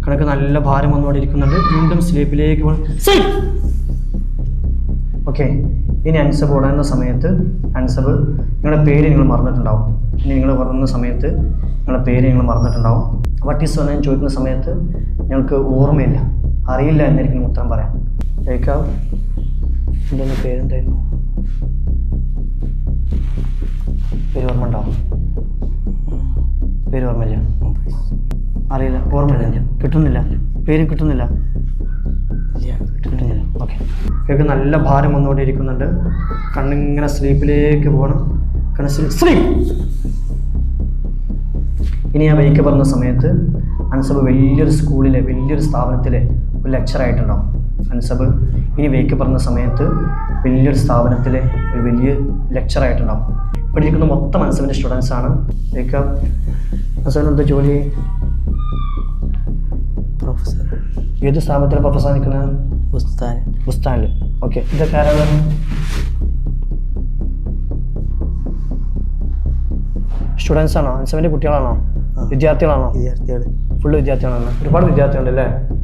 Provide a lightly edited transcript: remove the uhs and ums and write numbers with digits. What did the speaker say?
കണക്ക് നല്ല ഭാരം വന്നുകൊണ്ടിരിക്കുന്നുണ്ട്. വീണ്ടും സ്ലീപ്പിലേക്ക് ഓക്കെ. ഇനി അൻസബ് ഉണരുന്ന സമയത്ത് നിങ്ങളുടെ പേര് നിങ്ങൾ മറന്നിട്ടുണ്ടാവും. ഇനി നിങ്ങൾ ഉറങ്ങുന്ന സമയത്ത് നിങ്ങളുടെ പേര് നിങ്ങൾ മറന്നിട്ടുണ്ടാവും. വാട്ട് ഈസ് യുവർ നെയിം ചോദിക്കുന്ന സമയത്ത് നിങ്ങൾക്ക് ഓർമ്മയില്ല, അറിയില്ല എന്നായിരിക്കും ഉത്തരം പറയാം. കേൾക്കാം. എന്തെങ്കിലും പേരെന്തായിരുന്നു? പേര് ഓർമ്മ ഉണ്ടാവും? പേര് ഓർമ്മയില്ല, അറിയില്ല, ഓർമ്മയില്ല, കിട്ടുന്നില്ല, പേരും കിട്ടുന്നില്ല. ഓക്കെ. കേൾക്ക് നല്ല ഭാരം വന്നുകൊണ്ടിരിക്കുന്നുണ്ട്. കണ്ണിങ്ങനെ സ്ലീപ്പിലേക്ക് പോകണം. സ്ലീപ്പ്. ഇനി ആ വൈക്ക് പറഞ്ഞ സമയത്ത് അൻസബ് വലിയൊരു സ്കൂളിലെ വലിയൊരു സ്ഥാപനത്തിലെ ഒരു ലെക്ചറായിട്ടുണ്ടാവും. അൻസബ് ഇനി വൈക്ക് പറഞ്ഞ സമയത്ത് വലിയൊരു സ്ഥാപനത്തിലെ ഒരു വലിയ ലെക്ചറായിട്ടുണ്ടാവും. ഇവിടെ ഇരിക്കുന്ന മൊത്തം അൻസബിൻ്റെ സ്റ്റുഡൻസാണ്. വൈക്ക് അൻസബിന് എന്താ ജോലി? പ്രൊഫസർ. ഏത് സ്ഥാപനത്തിലാണ് പ്രൊഫസർ നിൽക്കുന്നത്? ബുസ്താനിൽ. ഓക്കെ. ഇതൊക്കെ ആരാണ്? സ്റ്റുഡൻസ് ആണോ? അൻസബിൻ്റെ കുട്ടികളാണോ? വിദ്യാർത്ഥികളാണോ? വിദ്യാർത്ഥികൾ. ഫുള്ള് വിദ്യാർത്ഥികളാണ്. ഒരുപാട് വിദ്യാർത്ഥികളുണ്ടല്ലേ?